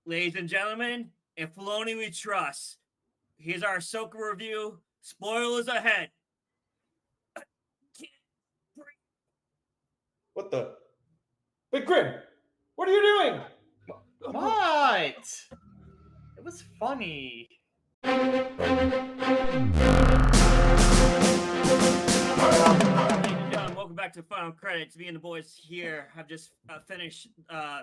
Ladies and gentlemen, in Filoni we trust. Here's our Ahsoka review. Spoilers ahead. What the? Big Grim, what are you doing? What? It was funny. Welcome back to Final Credits. Me and the boys here have just finished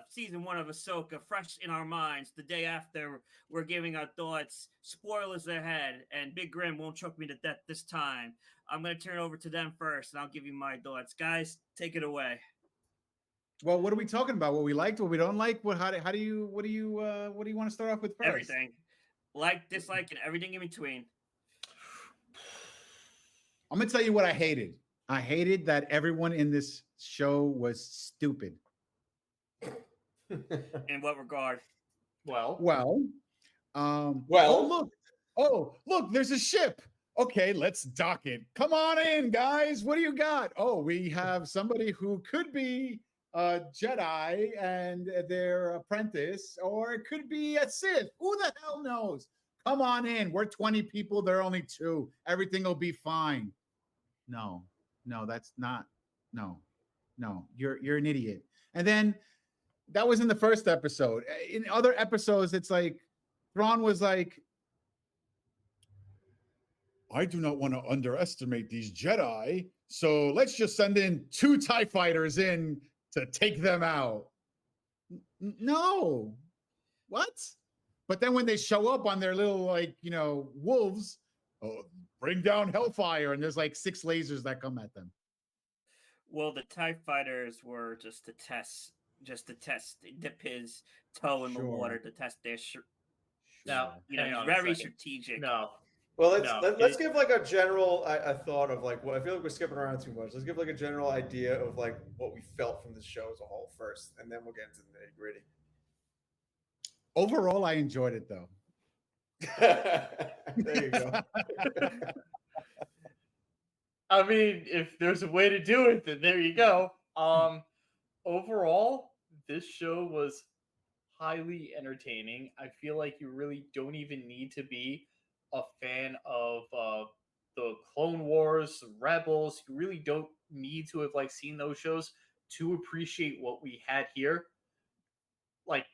season 1 of Ahsoka, fresh in our minds. The day after, we're giving our thoughts. Spoilers ahead, and Big Grim won't choke me to death this time. I'm going to turn it over to them first, and I'll give you my thoughts. Guys, take it away. Well, what are we talking about? What we liked, what we don't like? What do you want to start off with first? Everything. Like, dislike, and everything in between. I'm going to tell you what I hated. I hated that everyone in this show was stupid. In what regard? Well, oh, look, there's a ship. Okay, let's dock it. Come on in, guys. What do you got? Oh, we have somebody who could be a Jedi and their apprentice, or it could be a Sith. Who the hell knows? Come on in. We're 20 people. There are only 2. Everything will be fine. No, that's not. No, you're an idiot. And then that was in the first episode. In other episodes, it's like Thrawn was like, I do not want to underestimate these Jedi, so let's just send in 2 TIE fighters in to take them out. No. What? But then when they show up on their little, wolves, bring down Hellfire, and there's like 6 lasers that come at them. Well, the TIE fighters were just to test, dip his toe in the water to test their Now, he's very strategic. No. Well, let's give like a general a thought of like what I feel like we're skipping around too much. Let's give like a general idea of like what we felt from the show as a whole first, and then we'll get into the nitty-gritty. Overall, I enjoyed it though. There you go. I mean, if there's a way to do it, then there you go. Overall, this show was highly entertaining. I feel like you really don't even need to be a fan of the Clone Wars, Rebels. You really don't need to have seen those shows to appreciate what we had here. Like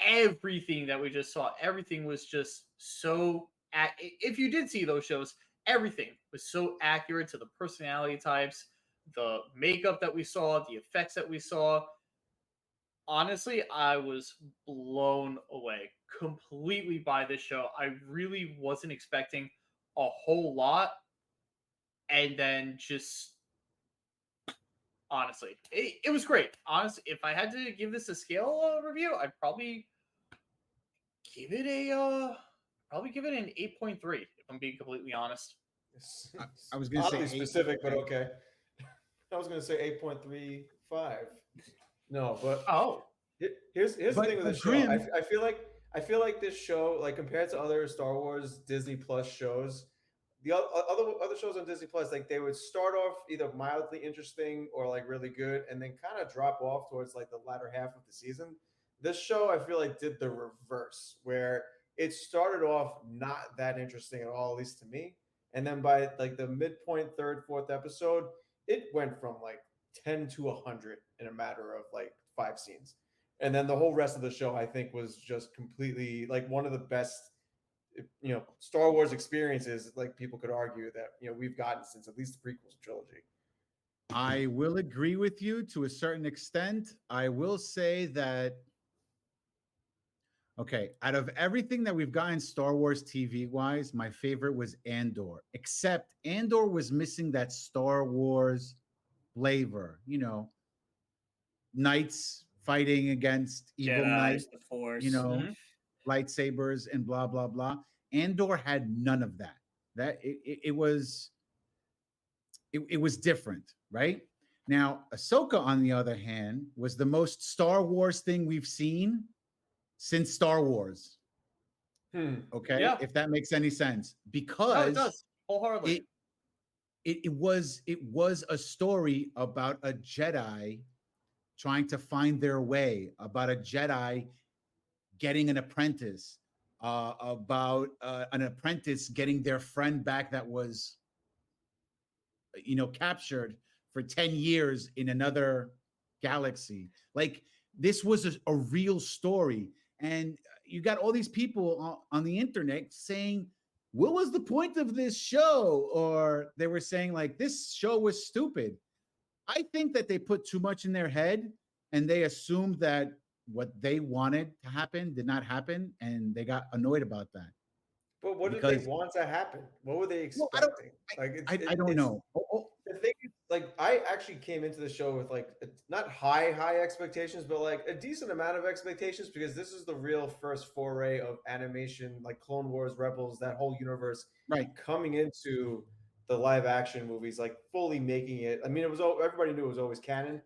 everything that we just saw, everything was just so. If you did see those shows, everything was so accurate to the personality types, the makeup that we saw, the effects that we saw. Honestly, I was blown away completely by this show. I really wasn't expecting a whole lot. And then just, honestly, it was great. Honestly, if I had to give this a scale review, I'd probably give it an 8.3, if I'm being completely honest. I was going to say specific, but okay. I was going to say 8.35. No, but here's the thing with this show. I feel like this show, like compared to other Star Wars Disney Plus shows, the other shows on Disney Plus, like they would start off either mildly interesting or like really good, and then kind of drop off towards like the latter half of the season. This show, I feel like, did the reverse, where it started off not that interesting at all, at least to me, and then by like the midpoint, 3rd, 4th episode, it went from like 10 to 100 in a matter of like 5 scenes. And then the whole rest of the show, I think, was just completely like one of the best, Star Wars experiences, like people could argue that, we've gotten since at least the prequels trilogy. I will agree with you to a certain extent. I will say that, okay, out of everything that we've gotten Star Wars TV wise, my favorite was Andor, except Andor was missing that Star Wars flavor, knights fighting against evil knights, the Force, lightsabers and blah blah blah. Andor had none of that. It was different, right? Now, Ahsoka, on the other hand, was the most Star Wars thing we've seen since Star Wars. Okay, yeah. If that makes any sense, because it does wholeheartedly. It was a story about a Jedi trying to find their way, about a Jedi getting an apprentice, about an apprentice getting their friend back that was, captured for 10 years in another galaxy. Like, this was a real story. And you got all these people on the internet saying, what was the point of this show? Or they were saying, like, this show was stupid. I think that they put too much in their head and they assumed that what they wanted to happen did not happen, and they got annoyed about that. But what did they want to happen? What were they expecting? I don't know. The thing is, like, I actually came into the show with like not high expectations, but like a decent amount of expectations, because this is the real first foray of animation, like Clone Wars, Rebels, that whole universe, right, coming into the live action movies, like fully making it. I mean, everybody knew it was always canon.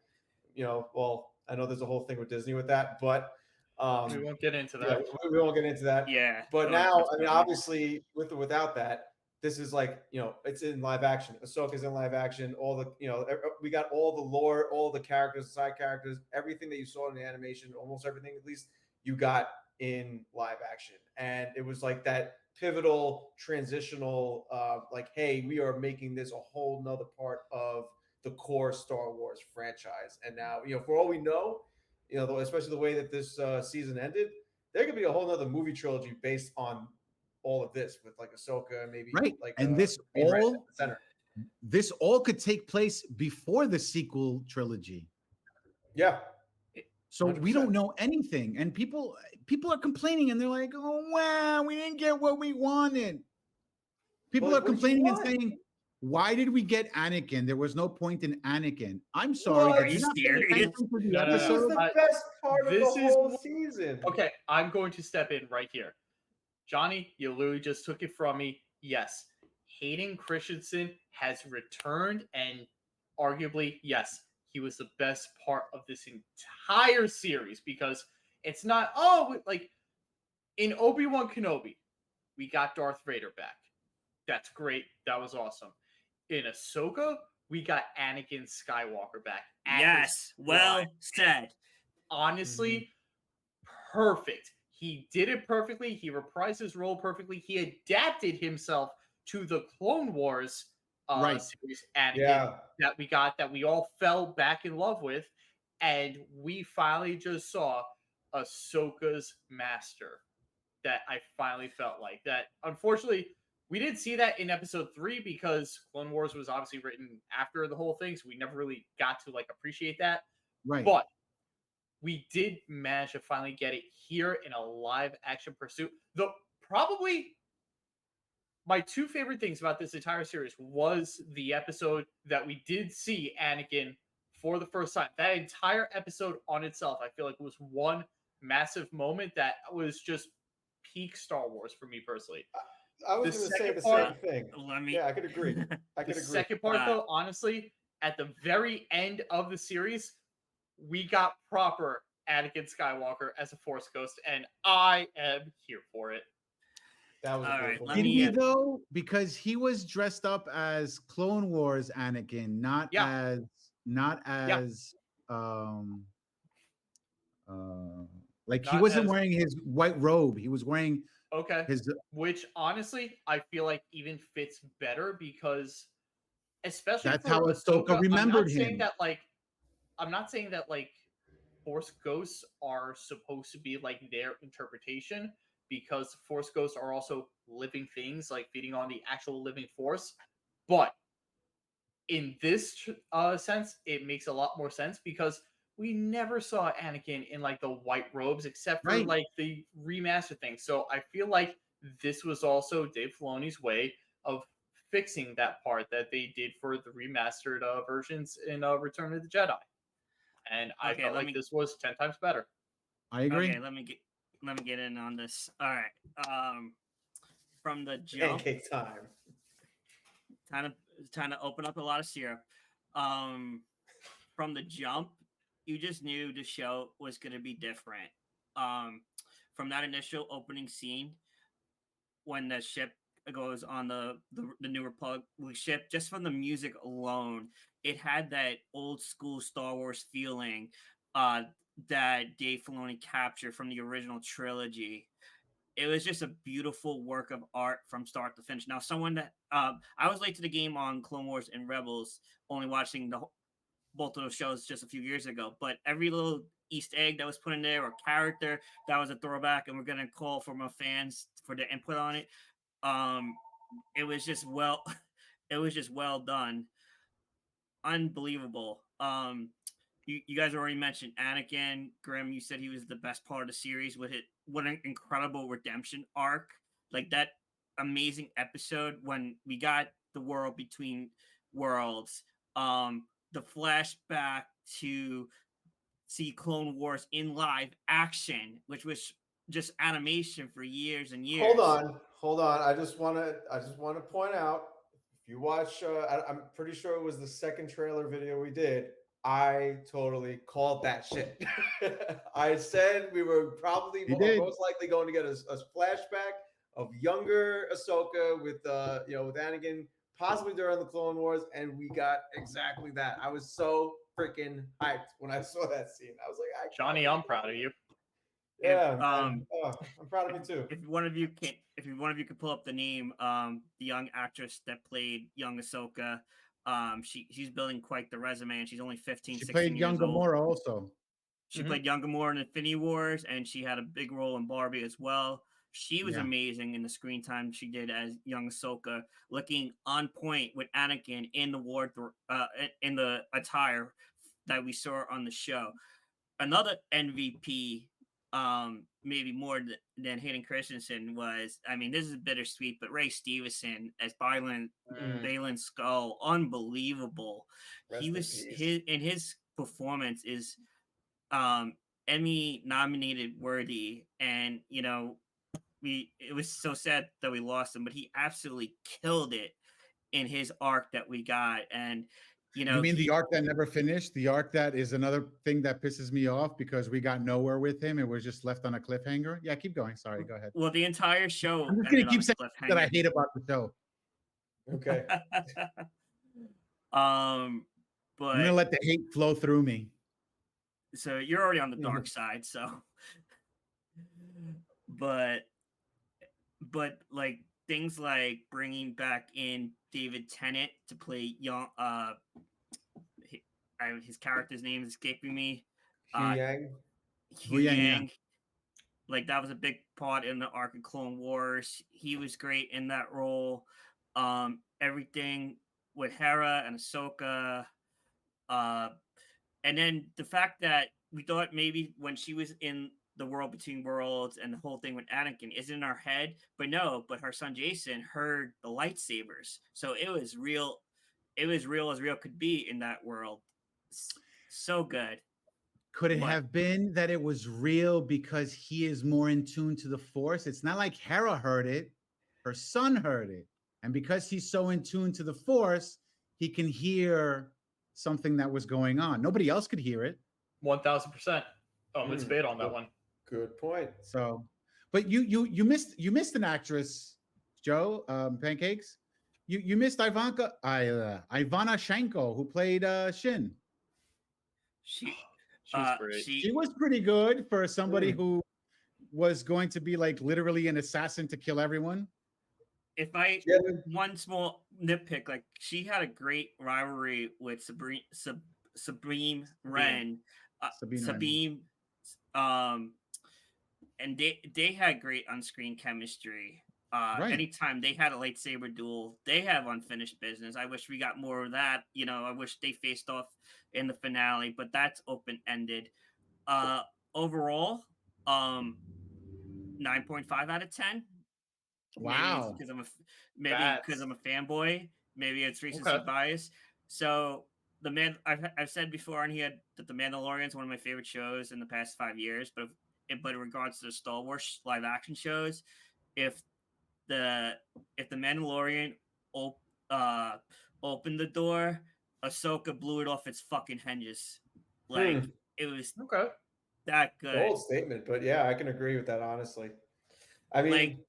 Well, I know there's a whole thing with Disney with that, but we won't get into that. Yeah, we won't get into that. Yeah. But now, I mean, obviously, with or without that, this is like, it's in live action. Ahsoka's in live action. All the, we got all the lore, all the characters, side characters, everything that you saw in the animation, almost everything at least, you got in live action. And it was like that pivotal, transitional, like, hey, we are making this a whole nother part of the core Star Wars franchise. And now, for all we know, especially the way that this season ended, there could be a whole nother movie trilogy based on all of this, with like Ahsoka, maybe, right. like, and this all could take place before the sequel trilogy. Yeah. So 100%. We don't know anything, and people are complaining, and they're like, "Oh wow, we didn't get what we wanted." People are complaining and saying, "Why did we get Anakin? There was no point in Anakin." I'm sorry. Are you serious? This was the best part of the whole season. Okay, I'm going to step in right here. Johnny, you literally just took it from me. Yes, Hayden Christensen has returned, and arguably, yes, he was the best part of this entire series, because it's not, like in Obi-Wan Kenobi, we got Darth Vader back. That's great. That was awesome. In Ahsoka, we got Anakin Skywalker back. Yes, well said. Honestly, perfect. He did it perfectly. He reprised his role perfectly. He adapted himself to the Clone Wars series Anakin that we got, that we all fell back in love with. And we finally just saw Ahsoka's master that I finally felt like. That, unfortunately, we didn't see that in episode 3, because Clone Wars was obviously written after the whole thing, so we never really got to like appreciate that. Right. But we did manage to finally get it here in a live action pursuit. Though probably my two favorite things about this entire series was the episode that we did see Anakin for the first time. That entire episode on itself, I feel like, was one massive moment that was just peak Star Wars for me personally. I was going to say the same thing. I could agree. The second part, though, honestly, at the very end of the series, we got proper Anakin Skywalker as a Force ghost, and I am here for it. That was all right. Did he though? Because he was dressed up as Clone Wars Anakin, not as like he wasn't wearing his white robe. He was wearing his, which honestly I feel like even fits better, because especially that's how Ahsoka remembered him. I'm not saying that like Force ghosts are supposed to be like their interpretation, because Force ghosts are also living things, like feeding on the actual living Force. But in this sense, it makes a lot more sense, because we never saw Anakin in like the white robes, except for like the remaster thing. So I feel like this was also Dave Filoni's way of fixing that part that they did for the remastered versions in Return of the Jedi. And I felt like this was 10 times better. I agree. Okay, let me get in on this. All right. From the jump. Pancake time. Time to open up a lot of syrup. From the jump, you just knew the show was going to be different. From that initial opening scene, when the ship goes on the New Republic ship, just from the music alone, it had that old school Star Wars feeling. that Dave Filoni captured from the original trilogy. It was just a beautiful work of art from start to finish. Now, someone that I was late to the game on Clone Wars and Rebels, only watching both of those shows just a few years ago. But every little Easter egg that was put in there or character that was a throwback, and we're gonna call from our fans for their input on it. It was just it was just well done, unbelievable. You guys already mentioned Anakin. Grim, you said he was the best part of the series with it. What an incredible redemption arc. Like that amazing episode when we got the world between worlds. The flashback to see Clone Wars in live action, which was just animation for years and years. Hold on. I just want to point out, if you watch, I'm pretty sure it was the second trailer video we did. I totally called that shit. I said we were probably most likely going to get a flashback of younger Ahsoka with with Anakin, possibly during the Clone Wars, and we got exactly that. I was so freaking hyped when I saw that scene. I was like, Johnny, I'm proud of you. Yeah, I'm proud of you too. If one of you could pull up the name, the young actress that played young Ahsoka, she's building quite the resume, and she's only 15. She 16 played years young old. Gamora also. She played young Gamora in Infinity Wars, and she had a big role in Barbie as well. She was amazing in the screen time she did as young Ahsoka, looking on point with Anakin in the in the attire that we saw on the show. Another MVP, maybe more than Hayden Christensen was. I mean, this is bittersweet, but Ray Stevenson as Baylan Skull, unbelievable. He was his performance is Emmy nominated worthy, and it was so sad that we lost him, but he absolutely killed it in his arc that we got. And you mean the arc that never finished? The arc that is another thing that pisses me off because we got nowhere with him. It was just left on a cliffhanger. Yeah, keep going. Sorry, go ahead. Well, the entire show. I'm just gonna keep saying that I hate about the show. Okay. But I'm gonna let the hate flow through me. So you're already on the dark side. So, but like things like bringing back in David Tennant to play young. His character's name is escaping me. Hugh Yang. Like that was a big part in the arc of Clone Wars. He was great in that role. Everything with Hera and Ahsoka. And then the fact that we thought maybe when she was in the world between worlds and the whole thing with Anakin is in our head, but no, but her son Jason heard the lightsabers. So it was real. It was real as real could be in that world. So good. Could it have been that it was real because he is more in tune to the Force? It's not like Hera heard it. Her son heard it. And because he's so in tune to the Force, he can hear something that was going on. Nobody else could hear it. 1000%. Let's debate on that one. Good point. So, but you missed an actress, Joe, Pancakes. You missed Ivana Shanko, who played Shin. She was pretty good for somebody who was going to be like literally an assassin to kill everyone. If one small nitpick, like she had a great rivalry with Sabine Wren. Sabine, and they had great on-screen chemistry. Anytime they had a lightsaber duel, they have unfinished business. I wish we got more of that. I wish they faced off in the finale, but that's open-ended. Overall, 9.5 out of 10. Wow. Maybe because I'm a fanboy. Maybe it's recency bias. So I've said before on here that The Mandalorian is one of my favorite shows in the past 5 years. But in regards to the Star Wars live action shows, if the Mandalorian opened the door, Ahsoka blew it off its fucking hinges. Like it was that good. Bold statement, but yeah, I can agree with that honestly. I mean,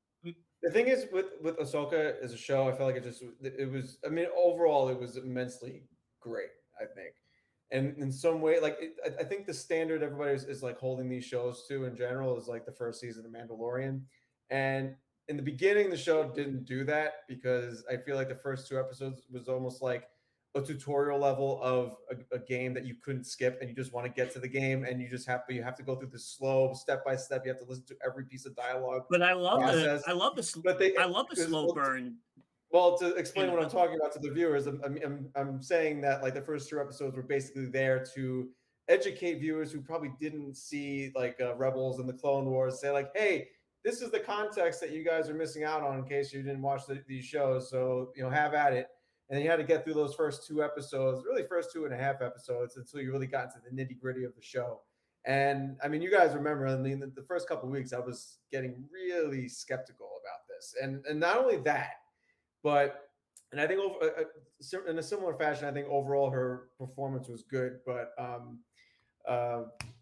the thing is with Ahsoka as a show, I felt like it was. I mean, overall, it was immensely great. I think And in some way, like I think the standard everybody is like holding these shows to in general is like the first season of Mandalorian. And in the beginning, the show didn't do that because I feel like the first 2 episodes was almost like a tutorial level of a game that you couldn't skip, and you just want to get to the game, and you have to go through this slow step by step. You have to listen to every piece of dialogue. But I love process. the slow burn. Well, to explain what I'm talking about to the viewers, I'm saying that like the first 2 episodes were basically there to educate viewers who probably didn't see like Rebels and the Clone Wars. Say like, hey, this is the context that you guys are missing out on in case you didn't watch these shows. So have at it. And then you had to get through those first 2 episodes, really first 2.5 episodes, until you really got into the nitty gritty of the show. And I mean, you guys remember, I mean, the first couple of weeks, I was getting really skeptical about this, and not only that. But, and I think in a similar fashion, I think overall her performance was good. But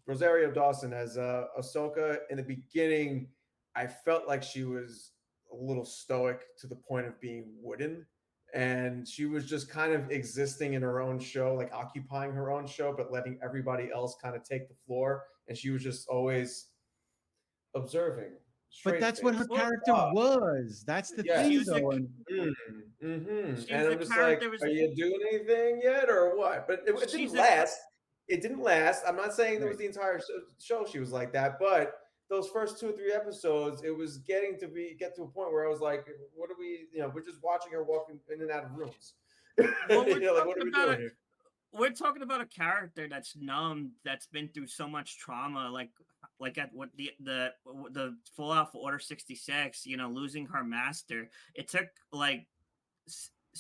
Rosario Dawson as Ahsoka, in the beginning, I felt like she was a little stoic to the point of being wooden. And she was just kind of existing in her own show, like occupying her own show, but letting everybody else kind of take the floor. And she was just always observing. But that's what her character was. That's the thing, though. And I'm just like, are you doing anything yet, or what? But it didn't last. It didn't last. I'm not saying that was the entire show she was like that, but those first 2 or 3 episodes, it was get to a point where I was like, what are we? We're just watching her walking in and out of rooms. Well, what are we doing here? We're talking about a character that's numb, that's been through so much trauma, like at what the fallout for Order 66, losing her master. It took like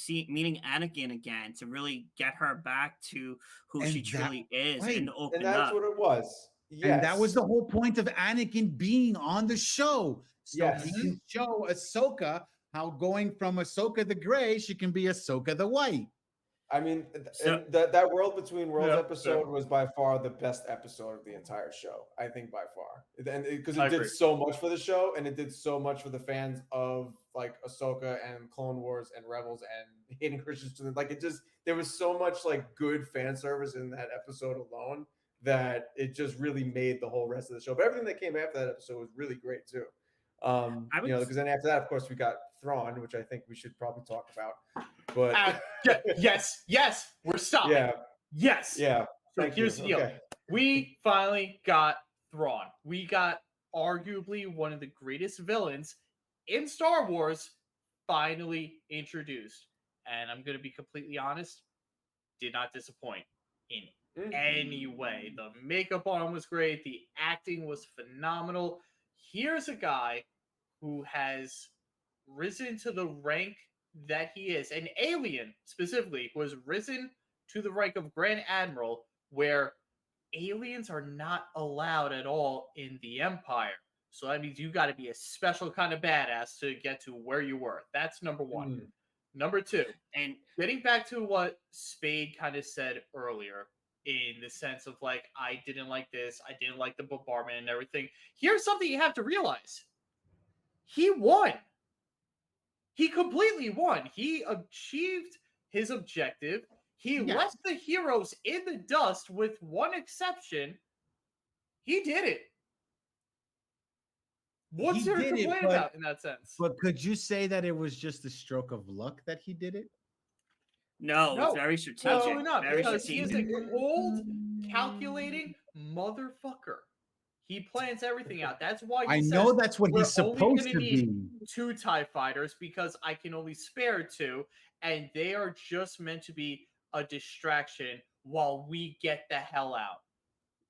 meeting Anakin again to really get her back to who she truly is, and open up. And that's what it was. Yes. And that was the whole point of Anakin being on the show. So he can show Ahsoka how going from Ahsoka the Gray, she can be Ahsoka the White. I mean, that World Between Worlds episode was by far the best episode of the entire show. I think by far, and because it did so much for the show, and it did so much for the fans of like Ahsoka and Clone Wars and Rebels and Hayden Christensen. Like there was so much like good fan service in that episode alone that it just really made the whole rest of the show. But everything that came after that episode was really great too. Because then after that, of course, we got Thrawn, which I think we should probably talk about. But yes, we're stopping. Yeah. Yes. Yeah. So here's the deal. Okay. We finally got Thrawn. We got arguably one of the greatest villains in Star Wars finally introduced. And I'm going to be completely honest, did not disappoint in any way. The makeup on him was great. The acting was phenomenal. Here's a guy who has risen to the rank that he is, an alien specifically, who has risen to the rank of Grand Admiral, where aliens are not allowed at all in the Empire. So that means you got to be a special kind of badass to get to where you were. That's number one. Number two, and getting back to what Spade kind of said earlier, in the sense of like, I didn't like this, I didn't like the bombardment and everything. Here's something you have to realize. He won. He completely won. He achieved his objective. He left the heroes in the dust with one exception. He did it. What's there to complain about in that sense? But could you say that it was just a stroke of luck that he did it? No, it's very strategic. Absolutely not. Very because strategic. He is a cold, calculating motherfucker. He plans everything out. That's why I know that's what he's supposed to be. 2 TIE fighters because I can only spare 2, and they are just meant to be a distraction while we get the hell out.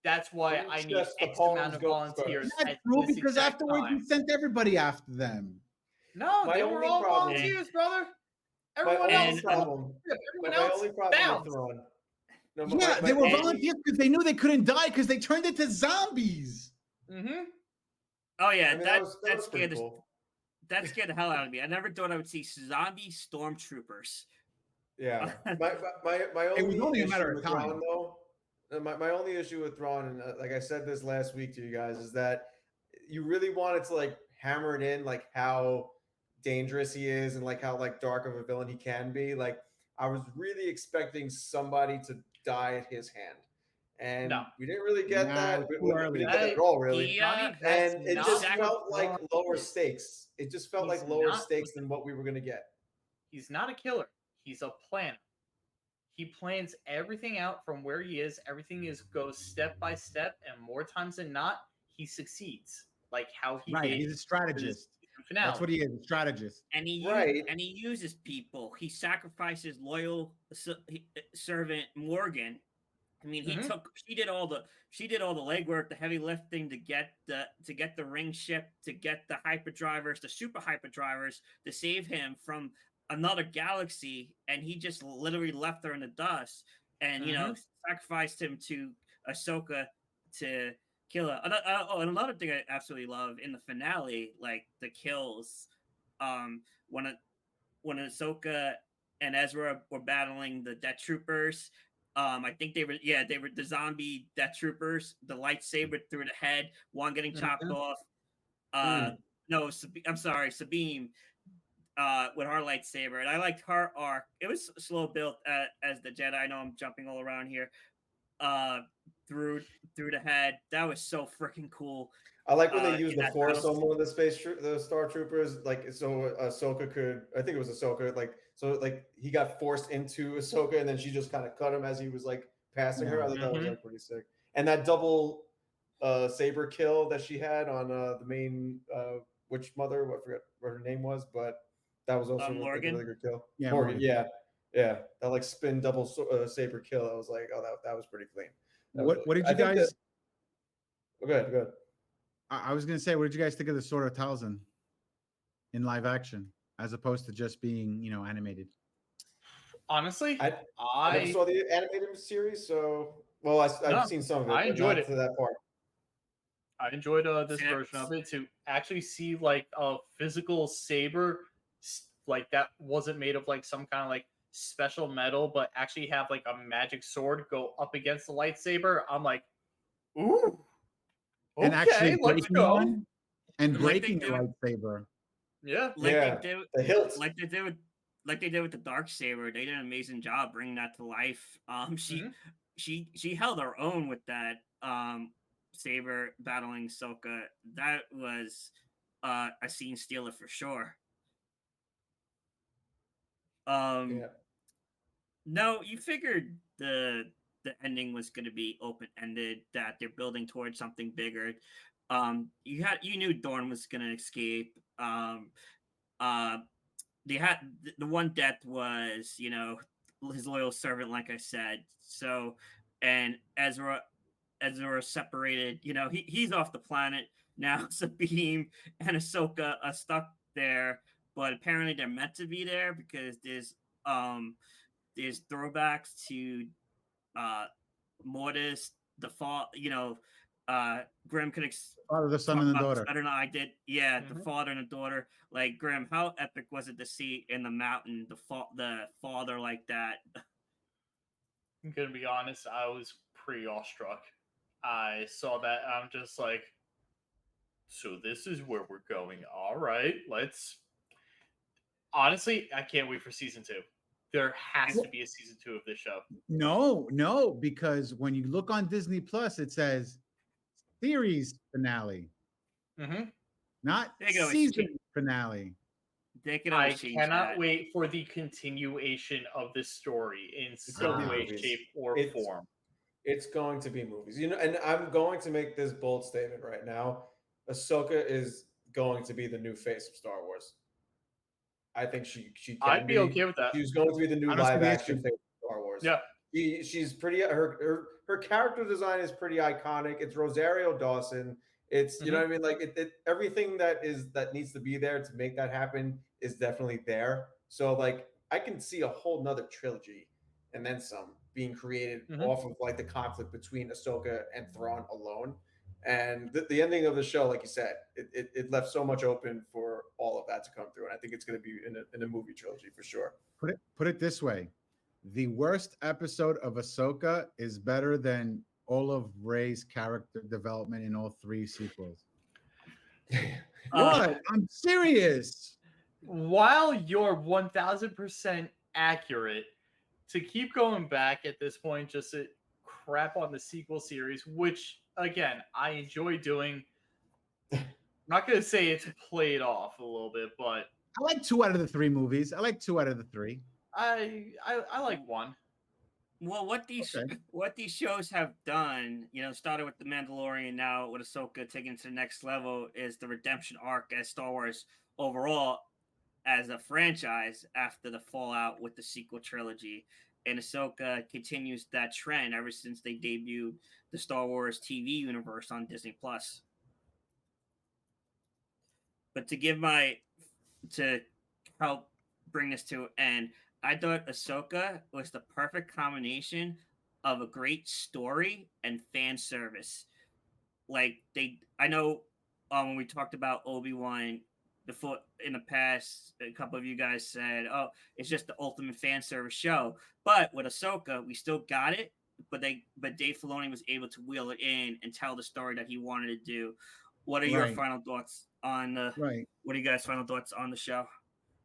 That's why I need X amount of volunteers. That's true, because afterwards you sent everybody after them. No, they were all volunteers, brother. Everyone else. My only problem with Thrawn. They were volunteers because they knew they couldn't die because they turned into zombies. Oh yeah, that scared that scared the hell out of me. I never thought I would see zombie stormtroopers. Yeah, my only issue with Thrawn, though. My only issue with Thrawn, and like I said this last week to you guys, is that you really wanted to like hammer it in, like how dangerous he is and like how like dark of a villain he can be. Like I was really expecting somebody to die at his hand. And No. we didn't really get that. We didn't get that at That- all, really. He, And it not just what felt like Thrawn lower is. stakes. It just felt He's like lower not- stakes than what we were going to get. He's not a killer. He's a planner. He plans everything out from where he is. Everything goes step by step, and more times than not, he succeeds. Like how he did. He's a strategist. Finale. That's what he is, a strategist. and he uses people. He sacrifices loyal servant Morgan. I mean, she did all the legwork, the heavy lifting to get the ring ship, to get the hyperdrivers, the super hyperdrivers, to save him from another galaxy, and he just literally left her in the dust, and sacrificed him to Ahsoka to kill her. And another thing I absolutely love in the finale, like the kills, when Ahsoka and Ezra were battling the Death Troopers. I think they were the zombie Death Troopers. The lightsaber through the head, one getting chopped off. No, I'm sorry, Sabine. With her lightsaber, and I liked her arc. It was slow built as the Jedi. I know I'm jumping all around here. Through the head, that was so freaking cool. I like when they used the Force on one of the Star Troopers, like so Ahsoka could. I think it was Ahsoka. Like he got forced into Ahsoka, and then she just kind of cut him as he was like passing her. I thought that was like pretty sick. And that double saber kill that she had on the main witch mother. I forget what her name was, but that was also a really good kill. Yeah, Morgan. Yeah. That like spin double saber kill. I was like, oh, that was pretty clean. What did you guys? Go ahead. I was gonna say, what did you guys think of the Sword of Talzin in live action, as opposed to just being, animated? Honestly, I never saw the animated series, so I've seen some of it. I enjoyed it to that part. I enjoyed this version of it, to actually see like a physical saber, like that wasn't made of like some kind of like special metal, but actually have like a magic sword go up against the lightsaber. I'm like, ooh. And actually let's go. Breaking the lightsaber. Yeah. They did the hilt. Like they did with the dark saber. They did an amazing job bringing that to life. She held her own with that saber battling Ahsoka. That was a scene stealer for sure. No, you figured the ending was going to be open ended, that they're building towards something bigger. You knew Dorn was going to escape. They had the one death was, his loyal servant, like I said. So, and Ezra separated. He's off the planet now. Sabine and Ahsoka are stuck there, but apparently they're meant to be there because there's throwbacks to Mortis, the fall. Grim could Father, the son, and the daughter. Better than I did. Yeah, the father and the daughter. Like, Grim, how epic was it to see in the mountain the father like that? I'm gonna be honest, I was pretty awestruck. I saw that, and I'm just like, so this is where we're going. All right, let's. Honestly, I can't wait for season 2. There has to be a season 2 of this show. No, because when you look on Disney Plus, it says series finale, not season finale. I cannot wait for the continuation of this story in some way, shape, or form. It's going to be movies, and I'm going to make this bold statement right now. Ahsoka is going to be the new face of Star Wars. I think she can. I'd be okay with that. She's going to be the new live action face of Star Wars. Yeah. She's pretty. Her character design is pretty iconic. It's Rosario Dawson. It's you know what I mean. Like everything that needs to be there to make that happen is definitely there. So like I can see a whole nother trilogy and then some being created off of like the conflict between Ahsoka and Thrawn alone. And the ending of the show, like you said, it left so much open for all of that to come through, and I think it's going to be in a movie trilogy for sure. Put it this way: the worst episode of Ahsoka is better than all of Rey's character development in all 3 sequels. What? I'm serious. While you're 1000% accurate, to keep going back at this point, just to crap on the sequel series, which again I enjoy doing. I'm not gonna say it's played off a little bit, but I like 2 out of the 3 movies. I like 2 out of the 3. I like one. Well, what these shows have done, started with The Mandalorian, now with Ahsoka taking it to the next level, is the redemption arc as Star Wars overall as a franchise after the fallout with the sequel trilogy. And Ahsoka continues that trend ever since they debuted the Star Wars TV universe on Disney Plus. But to help bring this to an end, I thought Ahsoka was the perfect combination of a great story and fan service. I know when we talked about Obi-Wan before in the past, a couple of you guys said, "Oh, it's just the ultimate fan service show." But with Ahsoka, we still got it. But Dave Filoni was able to wheel it in and tell the story that he wanted to do. What are your final thoughts on the? Right. What are you guys' final thoughts on the show?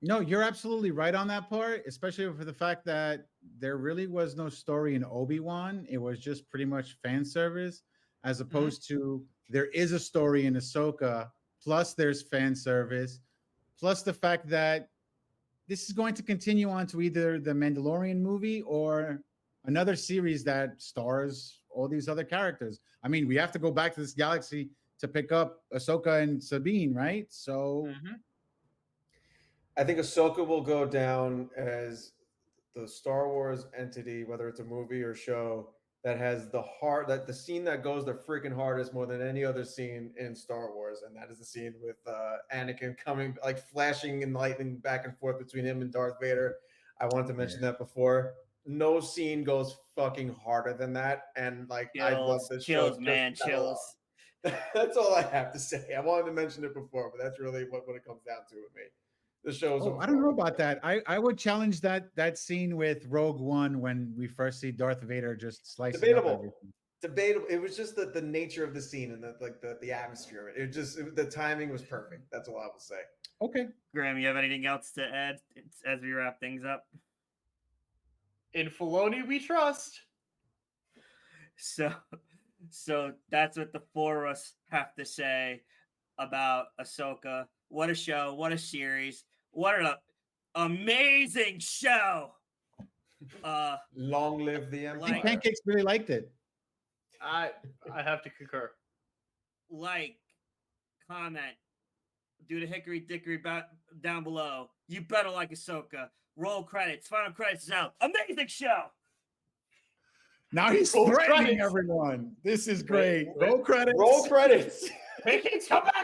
No, you're absolutely right on that part, especially for the fact that there really was no story in Obi-Wan. It was just pretty much fan service, as opposed to there is a story in Ahsoka, plus there's fan service, plus the fact that this is going to continue on to either the Mandalorian movie or another series that stars all these other characters. I mean, we have to go back to this galaxy to pick up Ahsoka and Sabine, right? So I think Ahsoka will go down as the Star Wars entity, whether it's a movie or show, that has the heart, that the scene that goes the freaking hardest more than any other scene in Star Wars, and that is the scene with Anakin coming, like flashing and lightning back and forth between him and Darth Vader. I wanted to mention that before. No scene goes fucking harder than that, and I love this show. Chills. That's all I have to say. I wanted to mention it before, but that's really what it comes down to with me. The show's. I don't know about that. I would challenge that scene with Rogue One when we first see Darth Vader just slicing Debatable. up everything. Debatable. It was just the nature of the scene and the atmosphere of it. The timing was perfect. That's all I will say. Okay. Graham, you have anything else to add as we wrap things up? In Filoni, we trust. So that's what the four of us have to say about Ahsoka. What a show! What a series! What an amazing show! Long live the Empire. I think Pancakes really liked it. I have to concur. Like, comment, do the hickory dickory down below. You better like Ahsoka. Roll credits. Final credits is out. Amazing show. Now he's threatening everyone. This is great. Roll credits. Roll credits. Pancakes, come back.